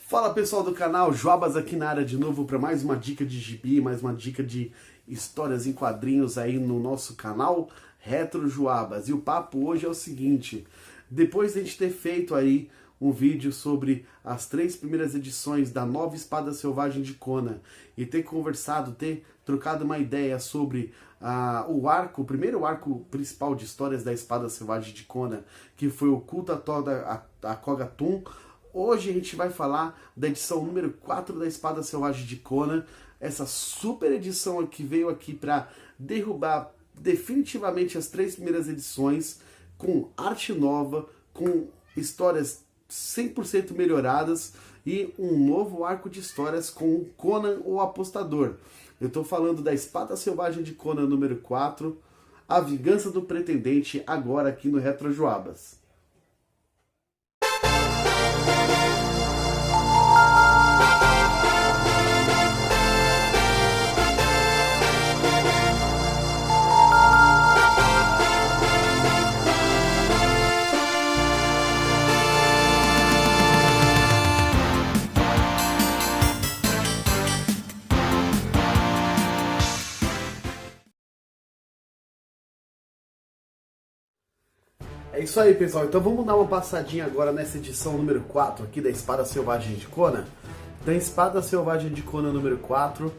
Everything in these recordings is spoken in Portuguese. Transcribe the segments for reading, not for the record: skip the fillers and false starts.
Fala pessoal do canal, Joabas aqui na área de novo para mais uma dica de gibi, mais uma dica de histórias em quadrinhos aí no nosso canal Retro Joabas. E o papo hoje é o seguinte: depois de a gente ter feito aí um vídeo sobre as 3 primeiras edições da nova Espada Selvagem de Conan e ter conversado, ter trocado uma ideia sobre o primeiro arco principal de histórias da Espada Selvagem de Conan, que foi o Culto a Koga-Tun, hoje a gente vai falar da edição número 4 da Espada Selvagem de Conan, essa super edição que veio aqui para derrubar definitivamente as 3 primeiras edições, com arte nova, com histórias 100% melhoradas e um novo arco de histórias com Conan o Apostador. Eu estou falando da Espada Selvagem de Conan número 4, A Vingança do Pretendente, agora aqui no Retro Joabas. É isso aí, pessoal. Então vamos dar uma passadinha agora nessa edição número 4 aqui da Espada Selvagem de Conan. Da Espada Selvagem de Conan número 4,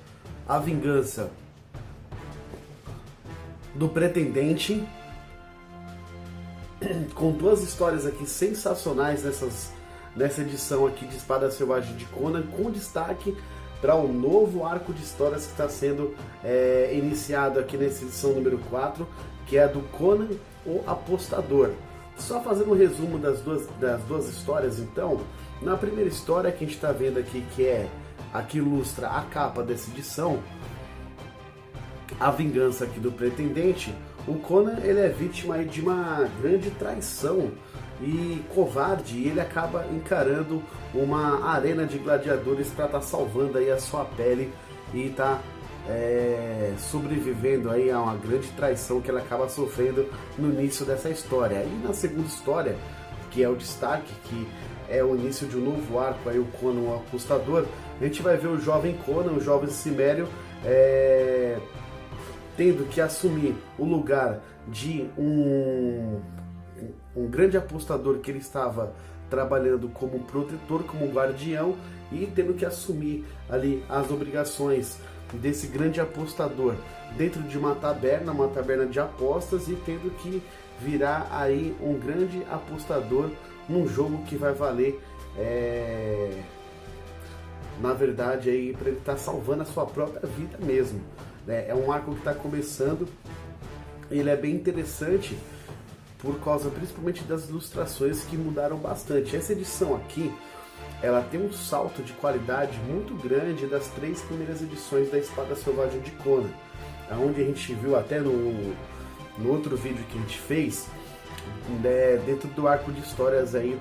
A Vingança do Pretendente, com 2 histórias aqui sensacionais nessa edição aqui de Espada Selvagem de Conan, com destaque para o novo arco de histórias que está sendo iniciado aqui nessa edição número 4, que é a do Conan o Apostador. Só fazendo um resumo das duas histórias, então, na primeira história que a gente está vendo aqui, que é a que ilustra a capa dessa edição, A Vingança aqui do Pretendente, o Conan ele é vítima aí de uma grande traição e covarde, e ele acaba encarando uma arena de gladiadores para estar salvando aí a sua pele e tá sobrevivendo aí a uma grande traição que ele acaba sofrendo no início dessa história. E na segunda história, que é o destaque, que é o início de um novo arco, aí o Conan o Apostador, a gente vai ver o jovem Conan, o jovem Cimério, tendo que assumir o lugar de um grande apostador que ele estava trabalhando como protetor, como guardião, e tendo que assumir ali as obrigações desse grande apostador dentro de uma taberna de apostas, e tendo que virar aí um grande apostador num jogo que vai valer, na verdade, aí para ele estar salvando a sua própria vida mesmo, né? É um arco que está começando, ele é bem interessante por causa principalmente das ilustrações que mudaram bastante. Essa edição aqui, ela tem um salto de qualidade muito grande das 3 primeiras edições da Espada Selvagem de Conan, onde a gente viu até no outro vídeo que a gente fez, dentro do arco de histórias aí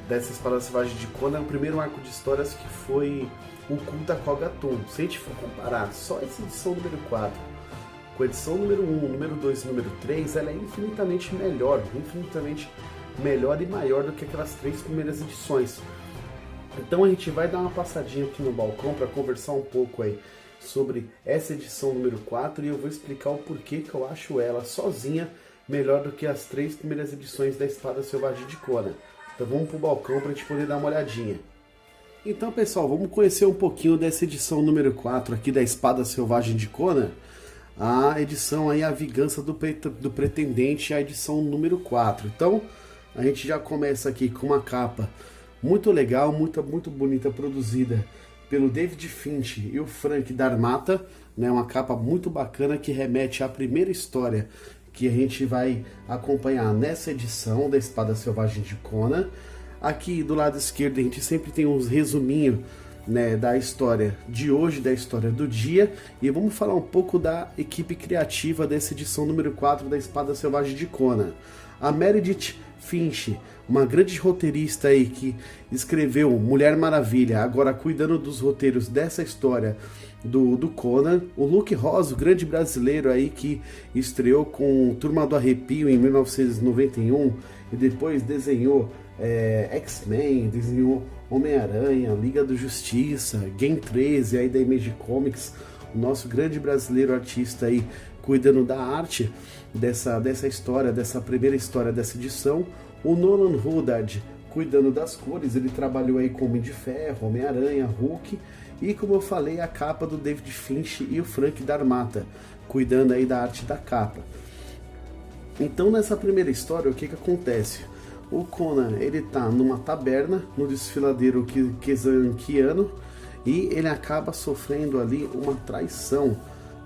dessa Espada Selvagem de Conan, o primeiro arco de histórias que foi o Culto a Koga-Tun. Se a gente for comparar só essa edição número 4 com a edição número 1, número 2 e número 3, ela é infinitamente melhor e maior do que aquelas 3 primeiras edições. Então a gente vai dar uma passadinha aqui no balcão para conversar um pouco aí sobre essa edição número 4, e eu vou explicar o porquê que eu acho ela sozinha melhor do que as 3 primeiras edições da Espada Selvagem de Conan. Então vamos pro balcão para a gente poder dar uma olhadinha. Então, pessoal, vamos conhecer um pouquinho dessa edição número 4 aqui da Espada Selvagem de Conan. A edição aí, A Vingança do Pretendente, a edição número 4. Então, a gente já começa aqui com uma capa muito legal, muito bonita, produzida pelo David Finch e o Frank Darmata, né? Uma capa muito bacana que remete à primeira história que a gente vai acompanhar nessa edição da Espada Selvagem de Conan. Aqui do lado esquerdo a gente sempre tem uns resuminhos, né, da história de hoje, da história do dia, e vamos falar um pouco da equipe criativa dessa edição número 4 da Espada Selvagem de Conan. A Meredith Finch, uma grande roteirista aí que escreveu Mulher Maravilha, agora cuidando dos roteiros dessa história do Conan. O Luke Ross, o grande brasileiro aí que estreou com Turma do Arrepio em 1991 e depois desenhou X-Men, desenhou Homem-Aranha, Liga da Justiça, Game 13 aí da Image Comics, o nosso grande brasileiro artista aí cuidando da arte dessa história, dessa primeira história dessa edição. O Nolan Huddard cuidando das cores, ele trabalhou aí com Homem de Ferro, Homem-Aranha, Hulk, e como eu falei, a capa do David Finch e o Frank Darmata, cuidando aí da arte da capa. Então nessa primeira história, o que acontece? O Conan, ele tá numa taberna, no desfiladeiro Kizankiano, e ele acaba sofrendo ali uma traição.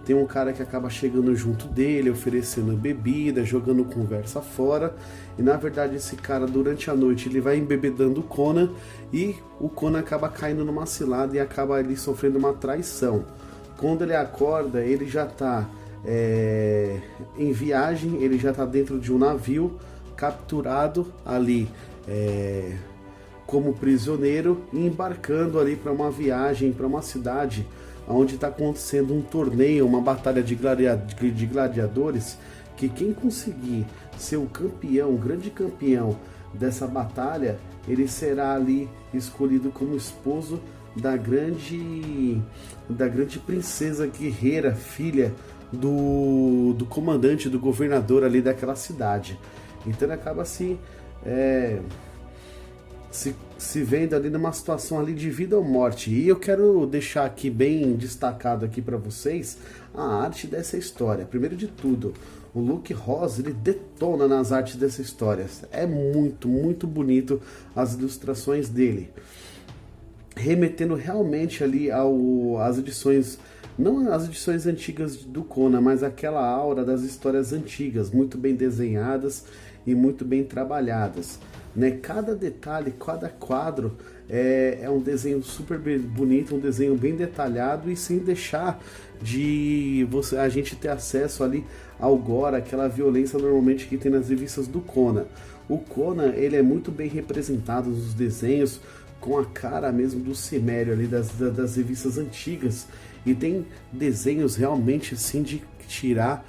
Tem um cara que acaba chegando junto dele, oferecendo bebida, jogando conversa fora. E na verdade esse cara, durante a noite, ele vai embebedando o Conan. E o Conan acaba caindo numa cilada e acaba ali sofrendo uma traição. Quando ele acorda, ele já está em viagem, ele já está dentro de um navio, capturado ali como prisioneiro e embarcando ali para uma viagem, para uma cidade onde está acontecendo um torneio, uma batalha de gladiadores, que quem conseguir ser o campeão, o grande campeão dessa batalha, ele será ali escolhido como esposo da grande princesa guerreira, filha do comandante, do governador ali daquela cidade. Então ele acaba se vendo ali numa situação ali de vida ou morte. E eu quero deixar aqui bem destacado aqui para vocês a arte dessa história. Primeiro de tudo, o Luke Ross, ele detona nas artes dessa história. É muito, muito bonito as ilustrações dele, remetendo realmente ali às edições, não as edições antigas do Conan, mas aquela aura das histórias antigas, muito bem desenhadas e muito bem trabalhadas. Cada detalhe, cada quadro é um desenho super bonito, um desenho bem detalhado, e sem deixar de a gente ter acesso ali ao gore, aquela violência normalmente que tem nas revistas do Conan. O Conan, ele é muito bem representado nos desenhos, com a cara mesmo do Cimério ali das revistas antigas, e tem desenhos realmente assim de tirar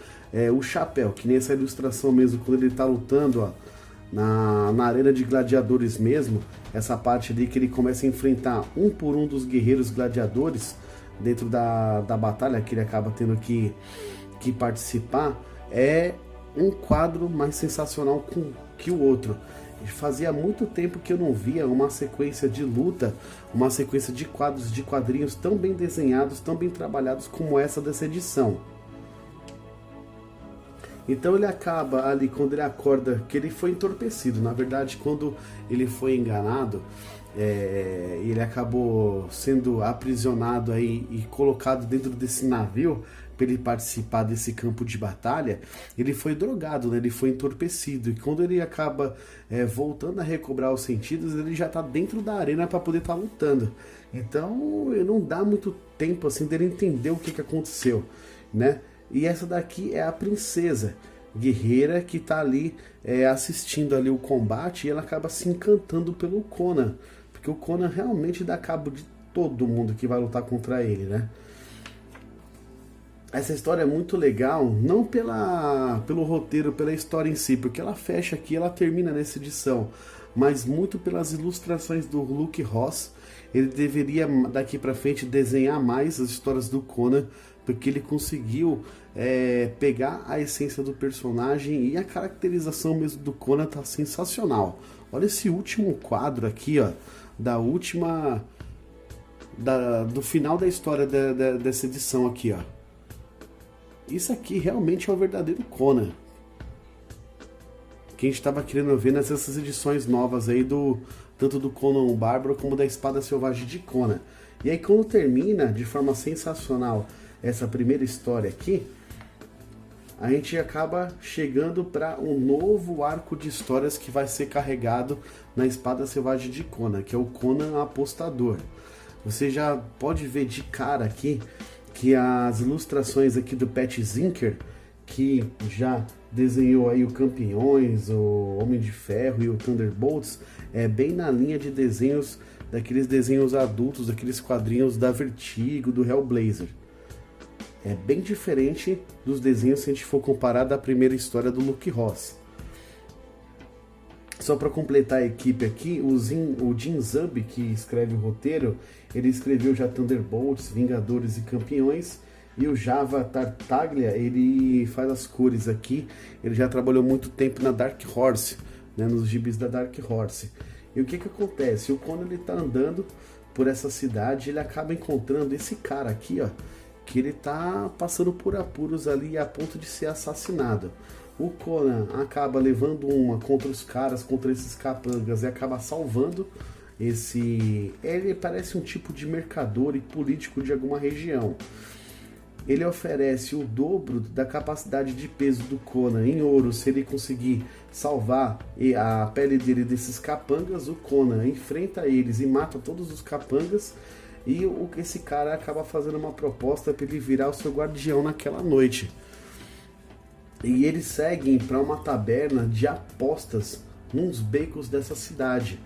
o chapéu, que nem essa ilustração mesmo, quando ele está lutando, ó, na arena de gladiadores mesmo, essa parte ali que ele começa a enfrentar um por um dos guerreiros gladiadores dentro da batalha que ele acaba tendo que participar, é um quadro mais sensacional que o outro. Fazia muito tempo que eu não via uma sequência de luta, uma sequência de quadrinhos tão bem desenhados, tão bem trabalhados como essa dessa edição. Então ele acaba ali, quando ele acorda, que ele foi entorpecido. Na verdade, quando ele foi enganado, ele acabou sendo aprisionado aí e colocado dentro desse navio para ele participar desse campo de batalha. Ele foi drogado, né? Ele foi entorpecido, e quando ele acaba voltando a recobrar os sentidos, ele já está dentro da arena para poder estar lutando. Então não dá muito tempo assim dele entender o que aconteceu, né? E essa daqui é a princesa guerreira que está ali assistindo ali o combate, e ela acaba se encantando pelo Conan, porque o Conan realmente dá cabo de todo mundo que vai lutar contra ele, né? Essa história é muito legal, não pelo roteiro, pela história em si, porque ela fecha aqui, ela termina nessa edição, mas muito pelas ilustrações do Luke Ross. Ele deveria daqui para frente desenhar mais as histórias do Conan, porque ele conseguiu pegar a essência do personagem, e a caracterização mesmo do Conan tá sensacional. Olha esse último quadro aqui, ó, do final da história dessa edição aqui, ó. Isso aqui realmente é o verdadeiro Conan, que a gente estava querendo ver nessas edições novas aí, tanto do Conan o Bárbaro como da Espada Selvagem de Conan. E aí, quando termina de forma sensacional essa primeira história aqui, a gente acaba chegando para um novo arco de histórias que vai ser carregado na Espada Selvagem de Conan, que é o Conan Apostador. Você já pode ver de cara aqui que as ilustrações aqui do Pat Zinker, que já desenhou aí o Campeões, o Homem de Ferro e o Thunderbolts, é bem na linha de desenhos, daqueles desenhos adultos, daqueles quadrinhos da Vertigo, do Hellblazer. É bem diferente dos desenhos se a gente for comparar da primeira história do Luke Ross. Só para completar a equipe aqui, o Jim Zub, que escreve o roteiro, ele escreveu já Thunderbolts, Vingadores e Campeões, e o Java Tartaglia, ele faz as cores aqui, ele já trabalhou muito tempo na Dark Horse, né, nos gibis da Dark Horse. E o que acontece? O Conan, ele tá andando por essa cidade, ele acaba encontrando esse cara aqui, ó, que ele tá passando por apuros ali a ponto de ser assassinado. O Conan acaba levando uma contra os caras, contra esses capangas, e acaba salvando esse... Ele parece um tipo de mercador e político de alguma região. Ele oferece o dobro da capacidade de peso do Conan em ouro. Se ele conseguir salvar a pele dele desses capangas, o Conan enfrenta eles e mata todos os capangas. E esse cara acaba fazendo uma proposta para ele virar o seu guardião naquela noite. E eles seguem para uma taberna de apostas nos becos dessa cidade.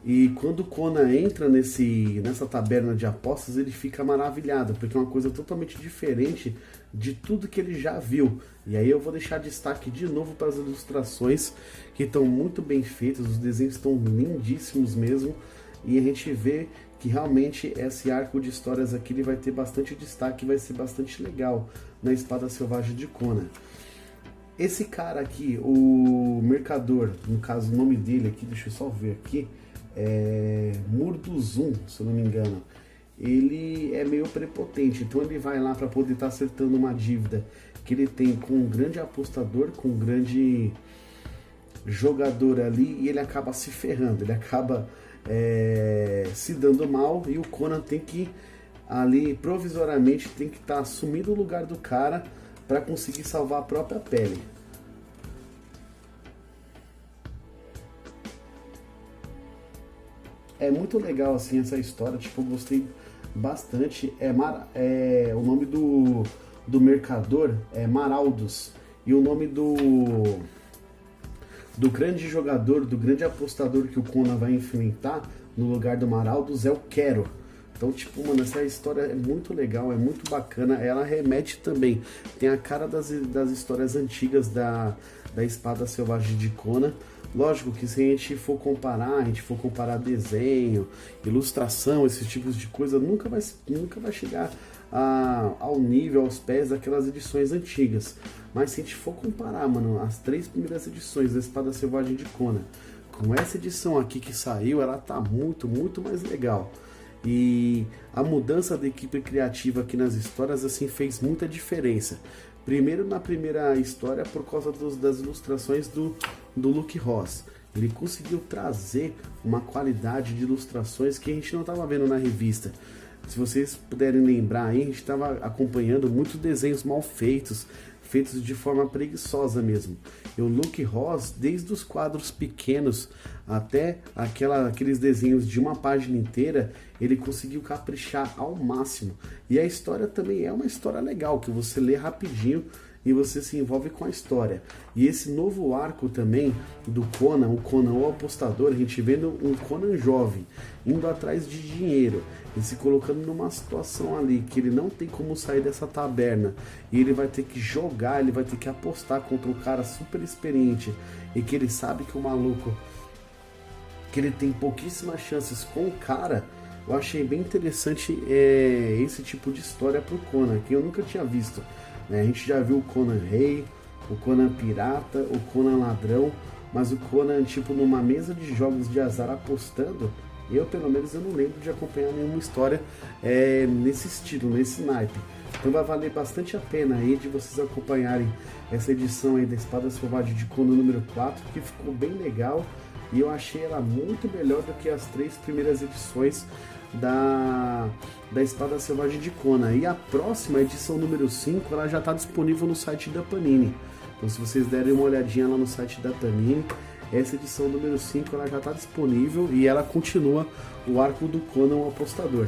E quando o Conan entra nessa taberna de apostas, ele fica maravilhado, porque é uma coisa totalmente diferente de tudo que ele já viu. E aí eu vou deixar destaque de novo para as ilustrações, que estão muito bem feitas, os desenhos estão lindíssimos mesmo, e a gente vê que realmente esse arco de histórias aqui ele vai ter bastante destaque, vai ser bastante legal na Espada Selvagem de Conan. Esse cara aqui, o mercador, no caso o nome dele aqui, deixa eu só ver aqui, Murduzum, se eu não me engano. Ele é meio prepotente, então ele vai lá para poder estar acertando uma dívida que ele tem com um grande apostador, com um grande jogador ali, e ele acaba se ferrando, ele acaba se dando mal, e o Conan tem que ali provisoriamente tem que estar assumindo o lugar do cara para conseguir salvar a própria pele. É muito legal assim essa história, tipo, eu gostei bastante. O nome do mercador é Maraldus, e o nome do grande jogador, do grande apostador que o Conan vai enfrentar no lugar do Maraldus é o Quero. Então, tipo, mano, essa história é muito legal, é muito bacana. Ela remete também, tem a cara das histórias antigas da Espada Selvagem de Conan. Lógico que se a gente for comparar desenho, ilustração, esses tipos de coisa, nunca vai chegar ao nível, aos pés daquelas edições antigas. Mas se a gente for comparar, mano, as 3 primeiras edições da Espada Selvagem de Conan com essa edição aqui que saiu, ela tá muito, muito mais legal. E a mudança da equipe criativa aqui nas histórias assim fez muita diferença. Primeiro, na primeira história, por causa das ilustrações do Luke Ross. Ele conseguiu trazer uma qualidade de ilustrações que a gente não estava vendo na revista. Se vocês puderem lembrar aí, a gente estava acompanhando muitos desenhos mal feitos, feitos de forma preguiçosa mesmo. E o Luke Ross, desde os quadros pequenos até aqueles desenhos de uma página inteira, ele conseguiu caprichar ao máximo. E a história também é uma história legal, que você lê rapidinho e você se envolve com a história. E esse novo arco também do Conan, o Conan o Apostador, a gente vendo um Conan jovem, indo atrás de dinheiro, e se colocando numa situação ali que ele não tem como sair dessa taberna, e ele vai ter que jogar, ele vai ter que apostar contra um cara super experiente, e que ele sabe que o maluco, que ele tem pouquíssimas chances com o cara. Eu achei bem interessante esse tipo de história pro Conan, que eu nunca tinha visto. A gente já viu o Conan Rei, o Conan Pirata, o Conan Ladrão, mas o Conan, tipo, numa mesa de jogos de azar apostando, pelo menos eu não lembro de acompanhar nenhuma história nesse estilo, nesse naipe. Então vai valer bastante a pena aí de vocês acompanharem essa edição aí da Espada Selvagem de Conan número 4, que ficou bem legal, e eu achei ela muito melhor do que as 3 primeiras edições da Espada Selvagem de Conan. E a próxima, edição número 5, ela já está disponível no site da Panini. Então se vocês derem uma olhadinha lá no site da Panini, essa edição número 5 ela já está disponível, e ela continua o arco do Conan o Apostador.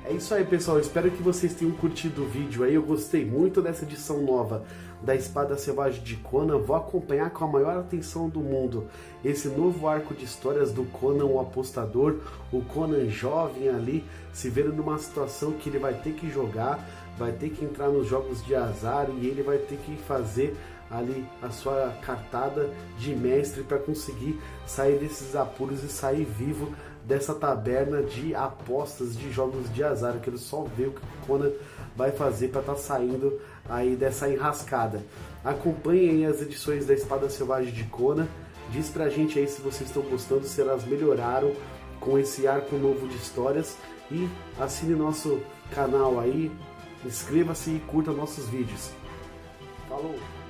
É isso aí, pessoal, espero que vocês tenham curtido o vídeo aí. Eu gostei muito dessa edição nova da Espada Selvagem de Conan. Vou acompanhar com a maior atenção do mundo esse novo arco de histórias do Conan o Apostador, o Conan jovem ali, se vendo numa situação que ele vai ter que jogar, vai ter que entrar nos jogos de azar, e ele vai ter que fazer ali a sua cartada de mestre para conseguir sair desses apuros e sair vivo dessa taberna de apostas de jogos de azar. Eu quero só ver o que o Conan vai fazer para estar saindo aí dessa enrascada. Acompanhem as edições da Espada Selvagem de Conan. Diz pra gente aí se vocês estão gostando, se elas melhoraram com esse arco novo de histórias. E assine nosso canal aí, inscreva-se e curta nossos vídeos. Falou!